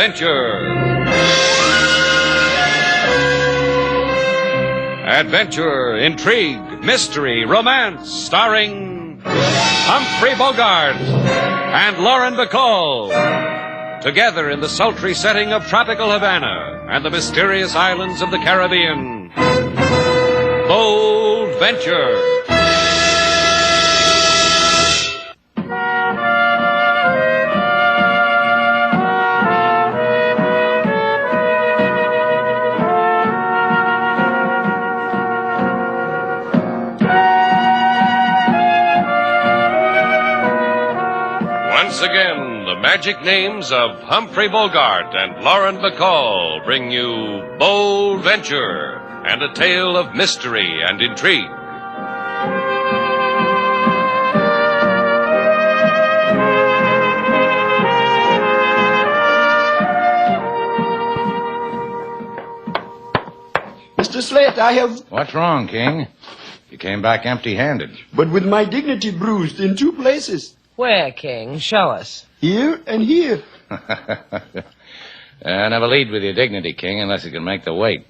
Venture. Adventure, intrigue, mystery, romance, starring Humphrey Bogart and Lauren Bacall. Together in the sultry setting of tropical Havana and the mysterious islands of the Caribbean. Bold Venture. Once again, the magic names of Humphrey Bogart and Lauren Bacall bring you Bold Venture and a tale of mystery and intrigue. Mr. Slate, I have... What's wrong, King? You came back empty-handed. But with my dignity bruised in two places. Where, King? Show us. Here and here. Never lead with your dignity, King, unless you can make the weight.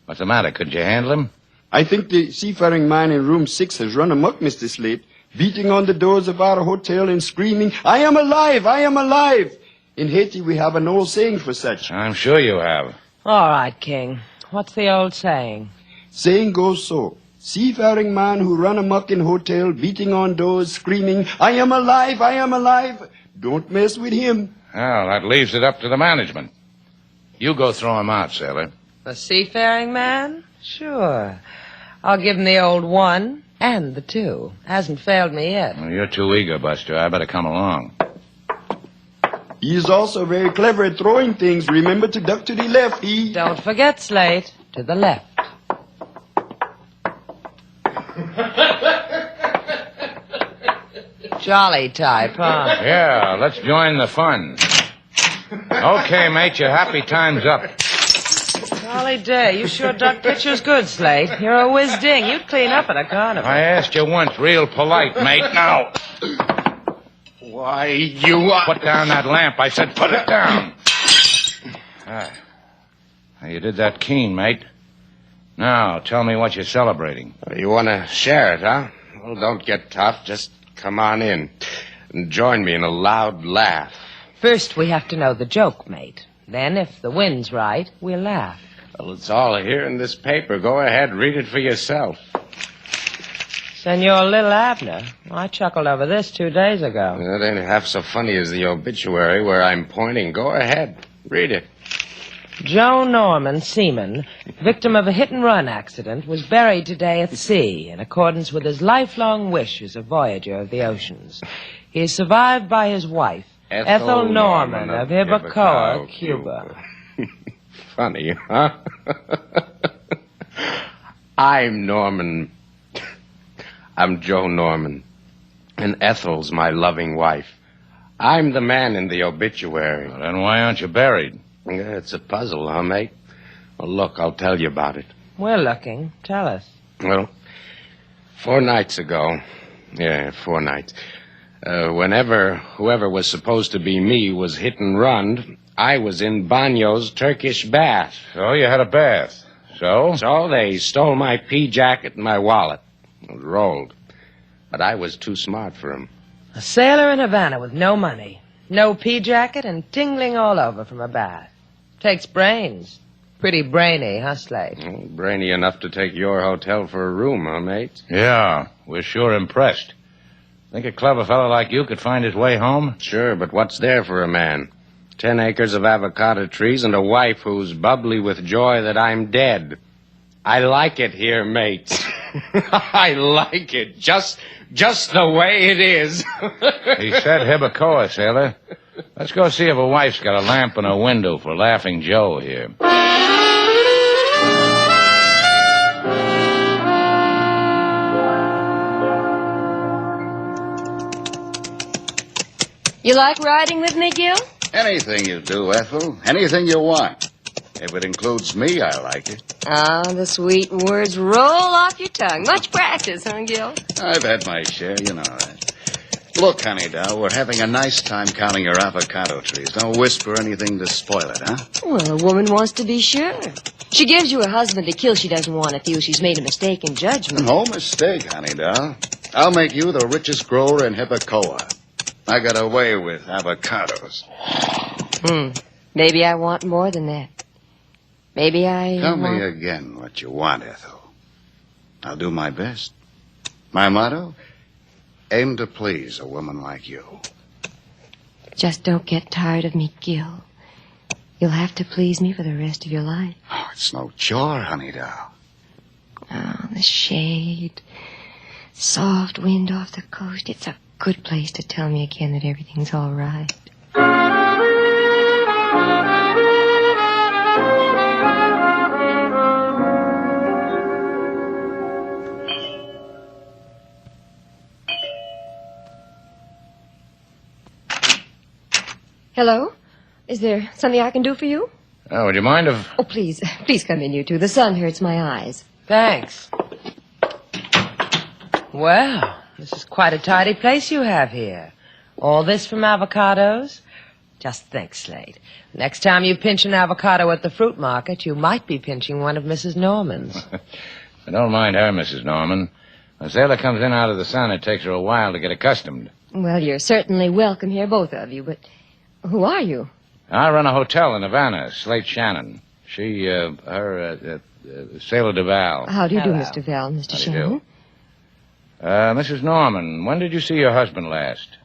What's the matter? Could you handle him? I think the seafaring man in room 6 has run amok, Mr. Slate, beating on the doors of our hotel and screaming, "I am alive! I am alive!" In Haiti, we have an old saying for such. I'm sure you have. All right, King. What's the old saying? Saying goes so. Seafaring man who run amok in hotel, beating on doors, screaming, "I am alive! I am alive!" Don't mess with him. Well, that leaves it up to the management. You go throw him out, sailor. The seafaring man? Sure. I'll give him the old 1 and the 2. Hasn't failed me yet. Well, you're too eager, Buster. I better come along. He is also very clever at throwing things. Remember to duck to the left. Don't forget, Slate. To the left. Jolly type, huh? Yeah, let's join the fun. Okay, mate, your happy time's up. Golly day, you sure duck pitchers good, Slate. You're a whiz-ding. You'd clean up at a carnival. I asked you once, real polite, mate. Now, Why, you are... put down that lamp. I said put it down. You did that keen, mate. Now, tell me what you're celebrating. You want to share it, huh? Well, don't get tough. Just come on in and join me in a loud laugh. First, we have to know the joke, mate. Then, if the wind's right, we'll laugh. Well, it's all here in this paper. Go ahead, read it for yourself. Senor Little Abner. I chuckled over this 2 days ago. It ain't half so funny as the obituary where I'm pointing. Go ahead, read it. Joe Norman, seaman, victim of a hit-and-run accident, was buried today at sea in accordance with his lifelong wish as a voyager of the oceans. He is survived by his wife, Ethel Norman of Hibacoa, Cuba. Funny, huh? I'm Norman. I'm Joe Norman. And Ethel's my loving wife. I'm the man in the obituary. Well, then why aren't you buried? Yeah, it's a puzzle, huh, mate? Well, look, I'll tell you about it. We're looking. Tell us. Well, 4 nights ago, 4 nights, whenever whoever was supposed to be me was hit and run, I was in Banyo's Turkish bath. So you had a bath. So? So they stole my pea jacket and my wallet. It was rolled. But I was too smart for 'em. A sailor in Havana with no money, no pea jacket, and tingling all over from a bath. Takes brains. Pretty brainy, huh, Slate? Well, brainy enough to take your hotel for a room, huh, mate? Yeah, we're sure impressed. Think a clever fellow like you could find his way home? Sure, but what's there for a man? 10 acres of avocado trees and a wife who's bubbly with joy that I'm dead. I like it here, mates. I like it. Just the way it is. He said Hibacoa, sailor. Let's go see if a wife's got a lamp in her window for Laughing Joe here. You like riding with me, Gil? Anything you do, Ethel. Anything you want. If it includes me, I like it. Ah, the sweet words roll off your tongue. Much practice, huh, Gil? I've had my share, you know that. Look, honey, doll, we're having a nice time counting your avocado trees. Don't whisper anything to spoil it, huh? Well, a woman wants to be sure. She gives you her husband to kill. She doesn't want to feel she's made a mistake in judgment. No mistake, honey, doll. I'll make you the richest grower in Hippicoa. I got away with avocados. Maybe I want more than that. Maybe I Tell want... me again what you want, Ethel. I'll do my best. My motto? Aim to please a woman like you. Just don't get tired of me, Gil. You'll have to please me for the rest of your life. Oh, it's no chore, honey, doll. Oh, the shade. Soft wind off the coast. It's a good place to tell me again that everything's all right. Hello? Is there something I can do for you? Oh, would you mind if... Oh, please. Please come in, you two. The sun hurts my eyes. Thanks. Well, this is quite a tidy place you have here. All this from avocados? Just think, Slate. Next time you pinch an avocado at the fruit market, you might be pinching one of Mrs. Norman's. I don't mind her, Mrs. Norman. When Sailor comes in out of the sun, it takes her a while to get accustomed. Well, you're certainly welcome here, both of you, but who are you? I run a hotel in Havana, Slate Shannon. She, Sailor Duval. How do you do, Hello. Mr. Val, Mr. How do you Shannon? do? Mrs. Norman, when did you see your husband last?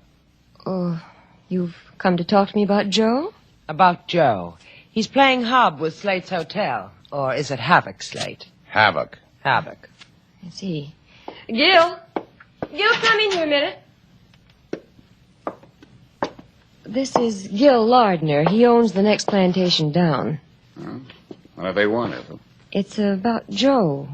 Oh, you've come to talk to me about Joe? About Joe. He's playing hob with Slate's hotel. Or is it Havoc, Slate? Havoc. Havoc. I see. Gil! Gil, come in here a minute. This is Gil Lardner. He owns the next plantation down. What do they want, Ethel? It's about Joe.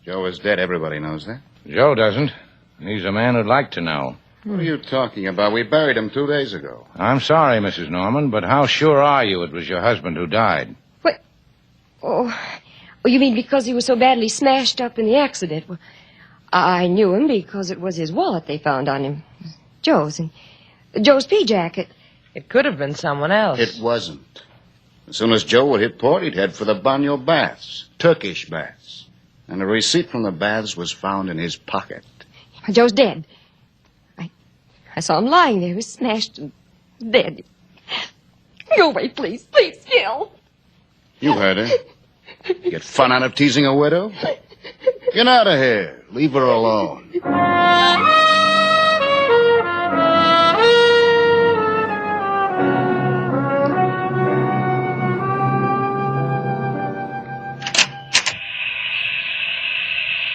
Joe is dead. Everybody knows that. Joe doesn't. He's a man who'd like to know. What are you talking about? We buried him 2 days ago. I'm sorry, Mrs. Norman, but how sure are you it was your husband who died? What? Oh, you mean because he was so badly smashed up in the accident? Well, I knew him because it was his wallet they found on him. Joe's. And Joe's pea jacket. It could have been someone else. It wasn't. As soon as Joe would hit port, he'd head for the Banyo baths. Turkish baths. And a receipt from the baths was found in his pocket. Joe's dead. I saw him lying there. He was smashed and dead. Go away, please. Please, Gil. You heard her. Get fun out of teasing a widow? Get out of here. Leave her alone.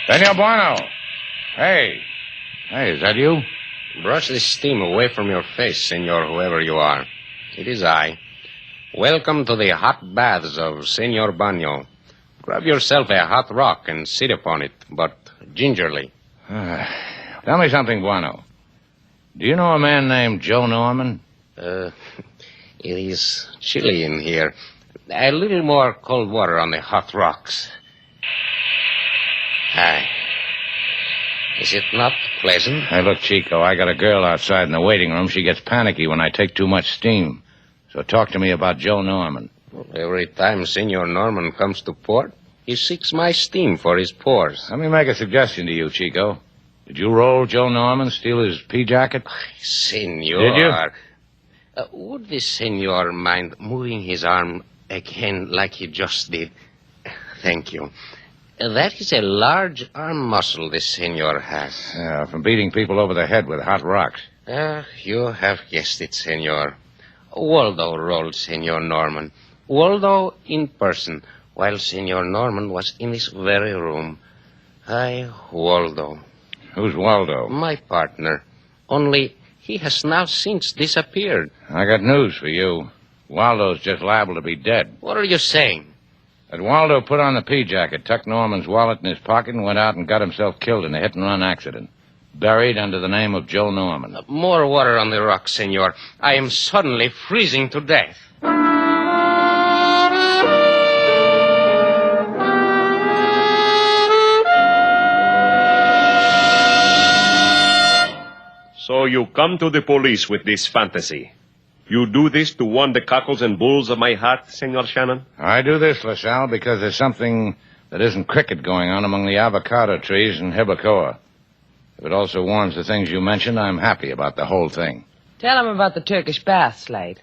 Daniel Bueno. Hey, is that you? Brush the steam away from your face, senor, whoever you are. It is I. Welcome to the hot baths of Senor Banyo. Grab yourself a hot rock and sit upon it, but gingerly. Tell me something, Bueno. Do you know a man named Joe Norman? It is chilly in here. A little more cold water on the hot rocks. Hi. Is it not pleasant? Hey, look, Chico, I got a girl outside in the waiting room. She gets panicky when I take too much steam. So talk to me about Joe Norman. Every time Senor Norman comes to port, he seeks my steam for his pores. Let me make a suggestion to you, Chico. Did you roll Joe Norman, steal his pea jacket? Senor. Did you? Would the senor mind moving his arm again like he just did? Thank you. That is a large arm muscle the senor has. Yeah, from beating people over the head with hot rocks. You have guessed it, senor. Waldo rolled Senor Norman. Waldo in person, while Senor Norman was in this very room. Waldo. Who's Waldo? My partner. Only he has now since disappeared. I got news for you. Waldo's just liable to be dead. What are you saying? That Waldo put on the pea jacket, tucked Norman's wallet in his pocket, and went out and got himself killed in a hit-and-run accident. Buried under the name of Joe Norman. More water on the rocks, senor. I am suddenly freezing to death. So you come to the police with this fantasy. You do this to warn the cockles and bulls of my heart, Senor Shannon? I do this, LaSalle, because there's something that isn't cricket going on among the avocado trees in Hibacoa. If it also warns the things you mentioned, I'm happy about the whole thing. Tell him about the Turkish bath, Slate.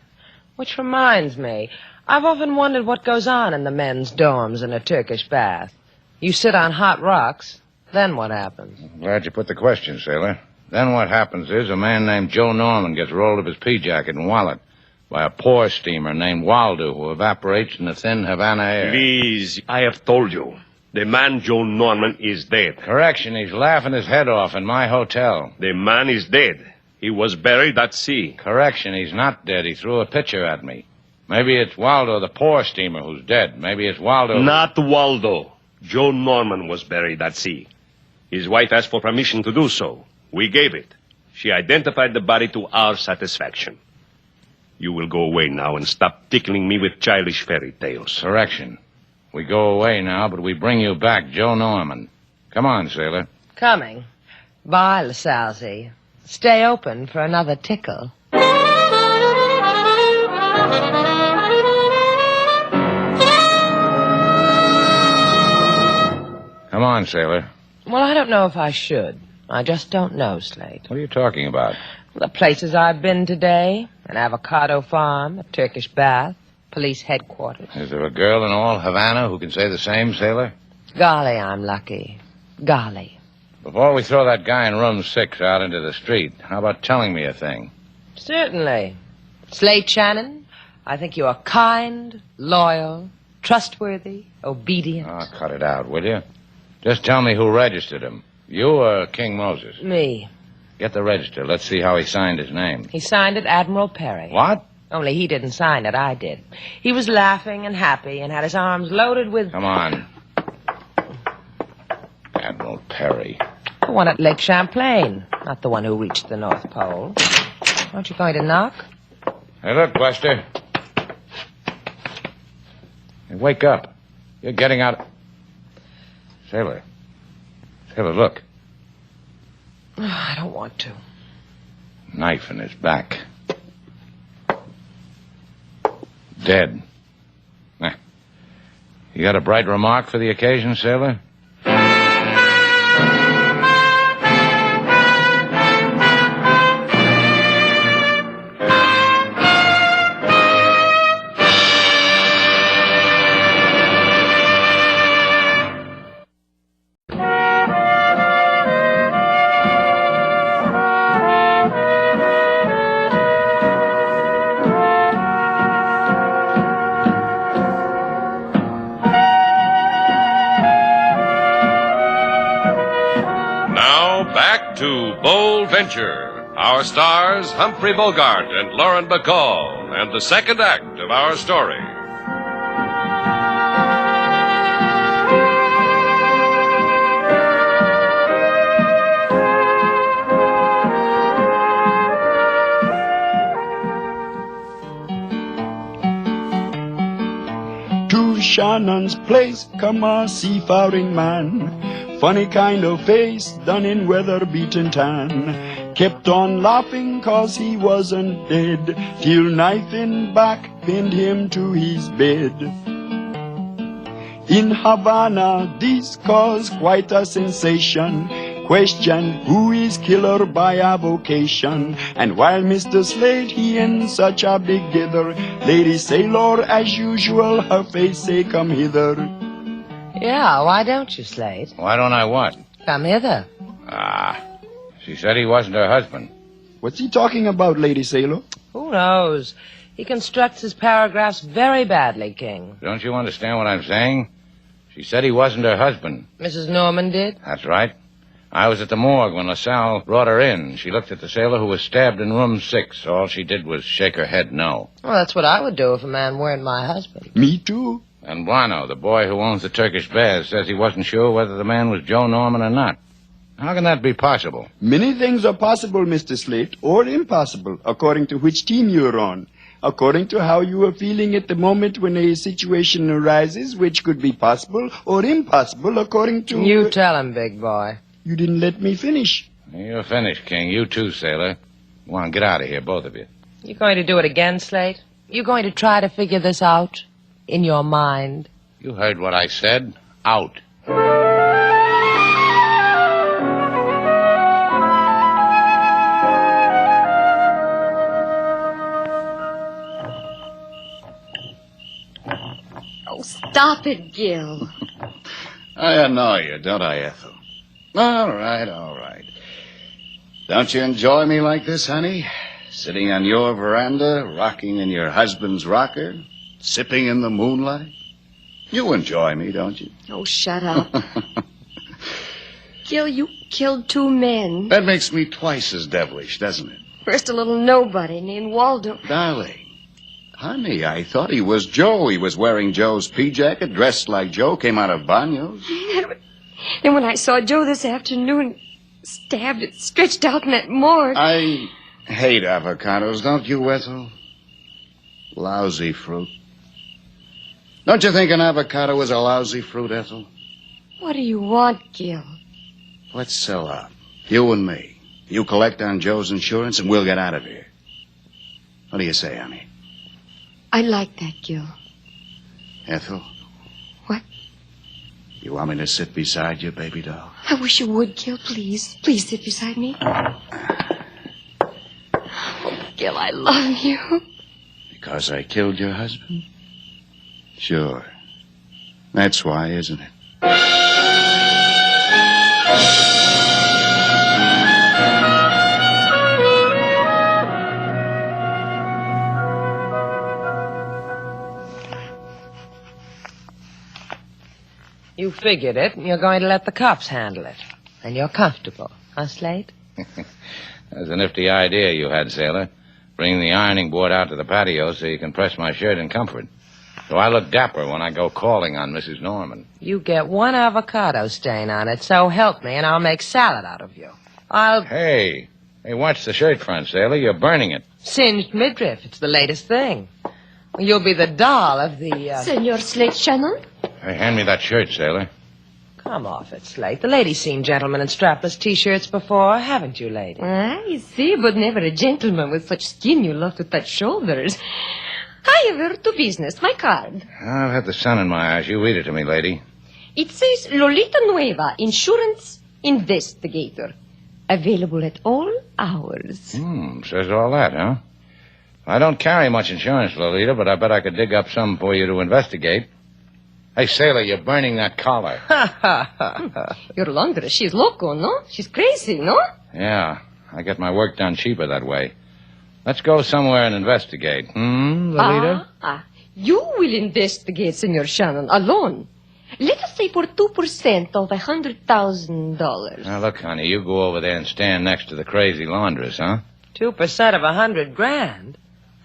Which reminds me, I've often wondered what goes on in the men's dorms in a Turkish bath. You sit on hot rocks, then what happens? Glad you put the question, sailor. Then what happens is a man named Joe Norman gets rolled of his pea jacket and wallet by a pour steamer named Waldo who evaporates in the thin Havana air. Please, I have told you. The man Joe Norman is dead. Correction, he's laughing his head off in my hotel. The man is dead. He was buried at sea. Correction, he's not dead. He threw a pitcher at me. Maybe it's Waldo, the pour steamer, who's dead. Maybe it's Waldo... Not Waldo. Joe Norman was buried at sea. His wife asked for permission to do so. We gave it. She identified the body to our satisfaction. You will go away now and stop tickling me with childish fairy tales. Correction. We go away now, but we bring you back Joe Norman. Come on, sailor. Coming. Bye, LaSalle. Stay open for another tickle. Come on, sailor. Well, I don't know if I should. I just don't know, Slate. What are you talking about? The places I've been today, an avocado farm, a Turkish bath, police headquarters. Is there a girl in all Havana who can say the same, sailor? Golly, I'm lucky. Golly. Before we throw that guy in room 6 out into the street, how about telling me a thing? Certainly. Slate Shannon, I think you are kind, loyal, trustworthy, obedient. Oh, cut it out, will you? Just tell me who registered him. You or King Moses? Me. Get the register. Let's see how he signed his name. He signed it Admiral Perry. What? Only he didn't sign it, I did. He was laughing and happy and had his arms loaded with... Come on. Admiral Perry. The one at Lake Champlain, not the one who reached the North Pole. Aren't you going to knock? Hey, look, Buster. Hey, wake up. You're getting out... Sailor. Sailor, look. I don't want to. Knife in his back. Dead. You got a bright remark for the occasion, sailor? Back to Bold Venture. Our stars, Humphrey Bogart and Lauren Bacall, and the second act of our story. To Shannon's place come a seafaring man. Funny kind of face, done in weather-beaten tan. Kept on laughing 'cause he wasn't dead, till knife in back pinned him to his bed. In Havana, this caused quite a sensation. Question, who is killer by avocation? And while Mr. Slade, he in such a big dither, Lady Sailor, as usual, her face say, come hither. Yeah, why don't you, Slade? Why don't I what? Come hither. She said he wasn't her husband. What's he talking about, Lady Sailor? Who knows? He constructs his paragraphs very badly, King. Don't you understand what I'm saying? She said he wasn't her husband. Mrs. Norman did? That's right. I was at the morgue when LaSalle brought her in. She looked at the sailor who was stabbed in room 6. All she did was shake her head no. Well, that's what I would do if a man weren't my husband. Me too. And Buono, the boy who owns the Turkish baths, says he wasn't sure whether the man was Joe Norman or not. How can that be possible? Many things are possible, Mr. Slate, or impossible, according to which team you're on. According to how you are feeling at the moment when a situation arises, which could be possible or impossible, according to... You tell him, big boy. You didn't let me finish. You're finished, King. You too, sailor. Go on, get out of here, both of you. You going to do it again, Slate? You going to try to figure this out in your mind? You heard what I said. Out. Oh, stop it, Gil. I annoy you, don't I, Ethel? All right, all right. Don't you enjoy me like this, honey? Sitting on your veranda, rocking in your husband's rocker, sipping in the moonlight? You enjoy me, don't you? Oh, shut up. Gil, you killed 2 men. That makes me twice as devilish, doesn't it? First a little nobody named Waldo. Darling, honey, I thought he was Joe. He was wearing Joe's pea jacket, dressed like Joe, came out of Banyo's. And when I saw Joe this afternoon, stabbed and stretched out in that morgue. I hate avocados, don't you, Ethel? Lousy fruit. Don't you think an avocado is a lousy fruit, Ethel? What do you want, Gil? Let's sell out. You and me. You collect on Joe's insurance and we'll get out of here. What do you say, honey? I like that, Gil. Ethel? What? You want me to sit beside you, baby doll? I wish you would, Gil, please. Please sit beside me. Oh, Gil, I love you. Because I killed your husband? Sure. That's why, isn't it? You figured it, and you're going to let the cops handle it. And you're comfortable, huh, Slate? That's a nifty idea you had, sailor. Bring the ironing board out to the patio so you can press my shirt in comfort. So I look dapper when I go calling on Mrs. Norman. You get 1 avocado stain on it, so help me, and I'll make salad out of you. Hey, watch the shirt front, sailor. You're burning it. Singed midriff. It's the latest thing. You'll be the doll of the, Senor Slate Shannon? Hey, hand me that shirt, sailor. Come off it, Slate. The lady's seen gentlemen in strapless T-shirts before, haven't you, lady? I see, but never a gentleman with such skin you love to touch shoulders. However, to business, my card. I've had the sun in my eyes. You read it to me, lady. It says Lolita Nueva, Insurance Investigator. Available at all hours. Says all that, huh? I don't carry much insurance, Lolita, but I bet I could dig up some for you to investigate. Hey, sailor, you're burning that collar. Your laundress, she's loco, no? She's crazy, no? Yeah, I get my work done cheaper that way. Let's go somewhere and investigate. Lolita? You will investigate, Senor Shannon, alone. Let us say for 2% of $100,000. Now, look, honey, you go over there and stand next to the crazy laundress, huh? 2% of $100,000?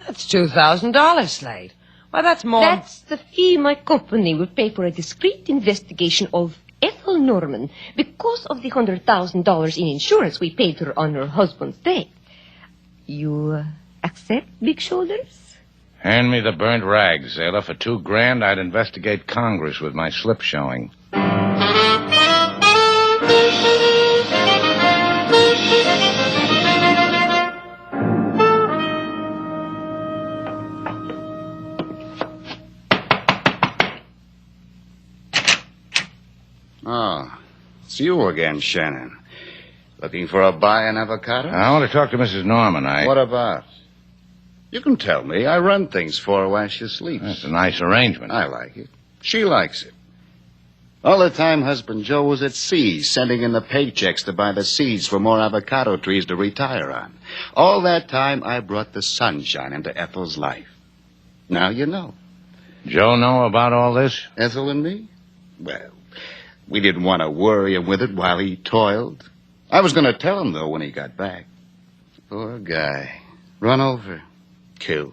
That's $2,000, Slate. Why, that's more... That's the fee my company will pay for a discreet investigation of Ethel Norman because of the $100,000 in insurance we paid her on her husband's death. You accept, Big Shoulders? Hand me the burnt rags, sailor. For $2,000, I'd investigate Congress with my slip showing. Oh, it's you again, Shannon. Looking for a buy in avocado? I want to talk to Mrs. Norman. What about? You can tell me. I run things for her while she sleeps. That's a nice arrangement. I like it. She likes it. All the time husband Joe was at sea, sending in the paychecks to buy the seeds for more avocado trees to retire on. All that time, I brought the sunshine into Ethel's life. Now you know. Joe know about all this? Ethel and me? Well, we didn't want to worry him with it while he toiled. I was going to tell him, though, when he got back. Poor guy. Run over. Killed.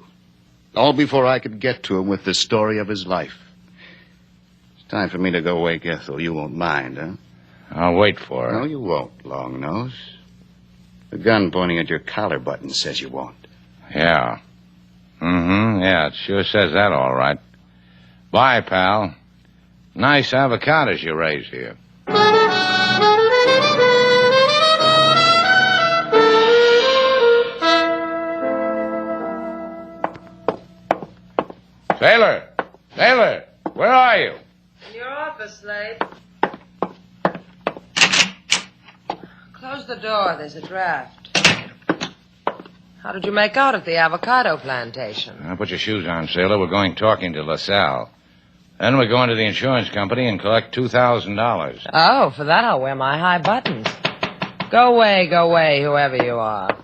All before I could get to him with the story of his life. It's time for me to go wake Ethel. You won't mind, huh? I'll wait for her. No, you won't, Long Nose. The gun pointing at your collar button says you won't. Yeah. Yeah, it sure says that all right. Bye, pal. Nice avocados you raised here. breakfast, Slade. Close the door. There's a draft. How did you make out at the avocado plantation? Now, put your shoes on, sailor. We're going talking to LaSalle. Then we're going to the insurance company and collect $2,000. Oh, for that I'll wear my high buttons. Go away, whoever you are.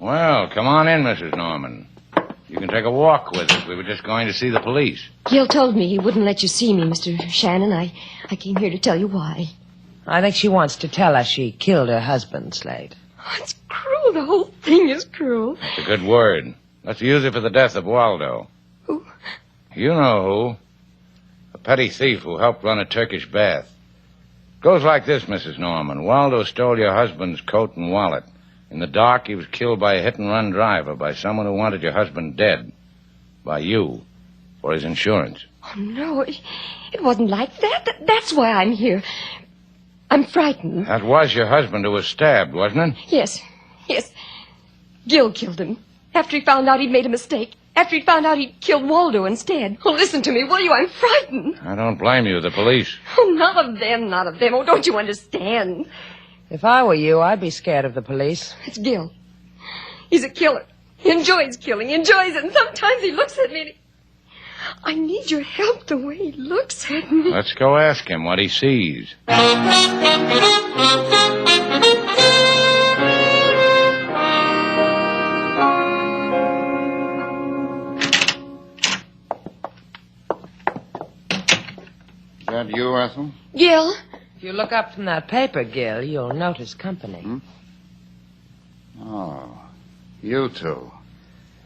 Well, come on in, Mrs. Norman. You can take a walk with us. We were just going to see the police. Gil told me he wouldn't let you see me, Mr. Shannon. I came here to tell you why. I think she wants to tell us she killed her husband, Slade. Oh, it's cruel. The whole thing is cruel. That's a good word. Let's use it for the death of Waldo. Who? You know who. A petty thief who helped run a Turkish bath. Goes like this, Mrs. Norman. Waldo stole your husband's coat and wallet. In the dark, he was killed by a hit-and-run driver, by someone who wanted your husband dead. By you, for his insurance. Oh, no, it wasn't like that. That's why I'm here. I'm frightened. That was your husband who was stabbed, wasn't it? Yes. Gil killed him. After he found out he'd made a mistake. After he found out he'd killed Waldo instead. Oh, listen to me, will you? I'm frightened. I don't blame you. The police. Oh, not of them. Oh, don't you understand? If I were you, I'd be scared of the police. It's Gil. He's a killer. He enjoys killing. He enjoys it. And sometimes he looks at me and I need your help the way he looks at me. Let's go ask him what he sees. Is that you, Ethel? Gil? If you look up from that paper, Gil, you'll notice company. Oh, you two.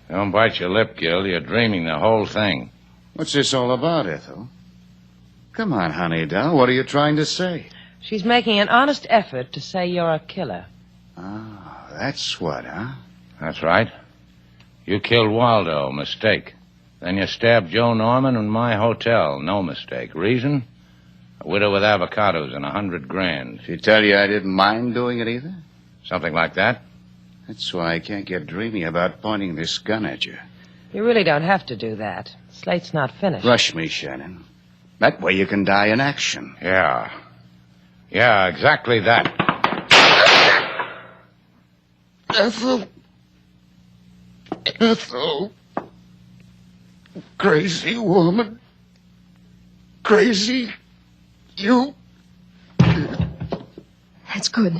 Don't bite your lip, Gil. You're dreaming the whole thing. What's this all about, Ethel? Come on, honey doll. What are you trying to say? She's making an honest effort to say you're a killer. Oh, that's what, huh? That's right. You killed Waldo. Mistake. Then you stabbed Joe Norman in my hotel. No mistake. Reason? A widow with avocados and $100,000. She tell you I didn't mind doing it either? Something like that? That's why I can't get dreamy about pointing this gun at you. You really don't have to do that. Slate's not finished. Rush me, Shannon. That way you can die in action. Yeah. Yeah, exactly that. Ethel. Crazy woman. Crazy. You. That's good.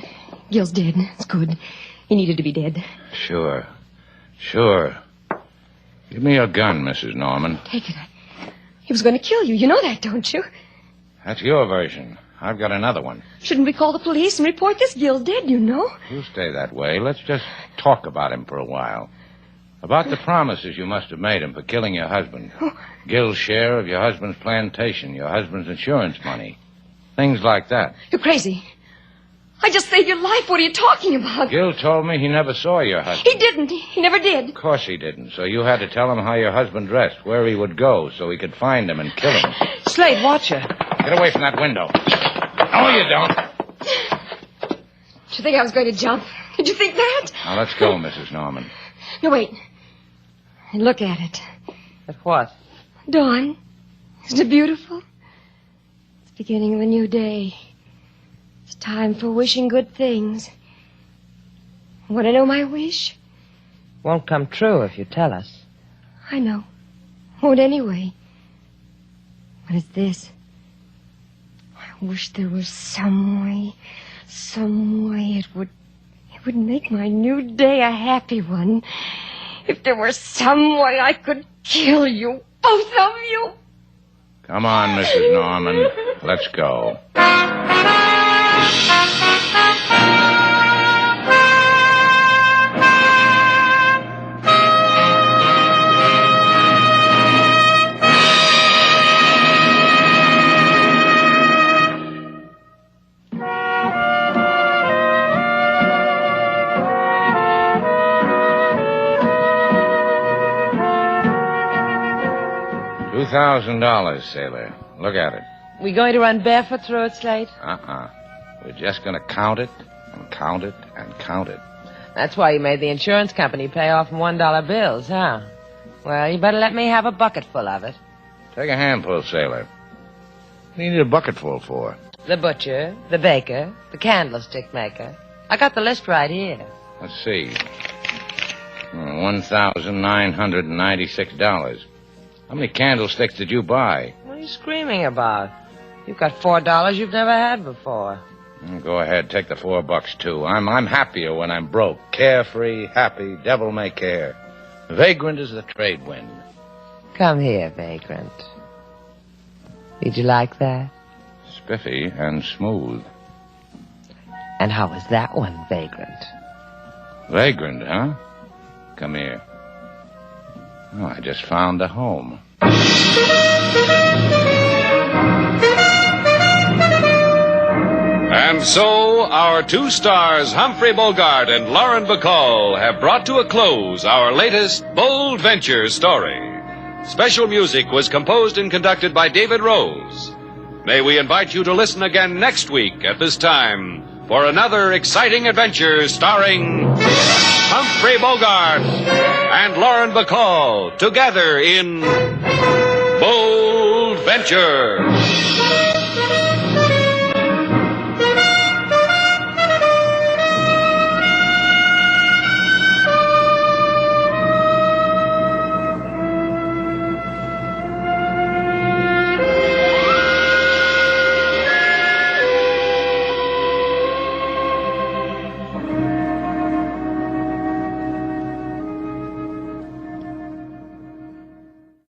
Gil's dead. It's good. He needed to be dead. Sure. Give me your gun, Mrs. Norman. Take it. He was going to kill you. You know that, don't you? That's your version. I've got another one. Shouldn't we call the police and report this? Gil's dead, you know. You stay that way. Let's just talk about him for a while. About the promises you must have made him for killing your husband. Gil's share of your husband's plantation, your husband's insurance money. Things like that. You're crazy. I just saved your life. What are you talking about? Gil told me he never saw your husband. He didn't. He never did. Of course he didn't. So you had to tell him how your husband dressed, where he would go, so he could find him and kill him. Slade, watch her. Get away from that window. No, you don't. Did you think I was going to jump? Did you think that? Now, let's go, Mrs. Norman. No, wait. Look at it. At what? Dawn. Isn't it beautiful? It's the beginning of a new day. It's time for wishing good things. Want to know my wish? Won't come true if you tell us. I know. Won't anyway. But it's this. I wish there was some way it would make my new day a happy one. If there were some way I could kill you, both of you. Come on, Mrs. Norman. Let's go. 2,000, sailor. Look at it. We going to run barefoot through it, Slade? We're just going to count it and count it and count it. That's why you made the insurance company pay off in $1 bills, huh? Well, you better let me have a bucket full of it. Take a handful, sailor. What do you need a bucketful for? The butcher, the baker, the candlestick maker. I got the list right here. Let's see. $1,996. How many candlesticks did you buy? What are you screaming about? You've got $4 you've never had before. Go ahead, take the $4 too. I'm happier when I'm broke. Carefree, happy, devil may care. Vagrant as the trade wind. Come here, Vagrant. Did you like that? Spiffy and smooth. And how was that one, Vagrant? Vagrant, huh? Come here. Oh, I just found a home. And so, our two stars, Humphrey Bogart and Lauren Bacall, have brought to a close our latest Bold Venture story. Special music was composed and conducted by David Rose. May we invite you to listen again next week at this time for another exciting adventure starring Humphrey Bogart and Lauren Bacall together in Bold Venture.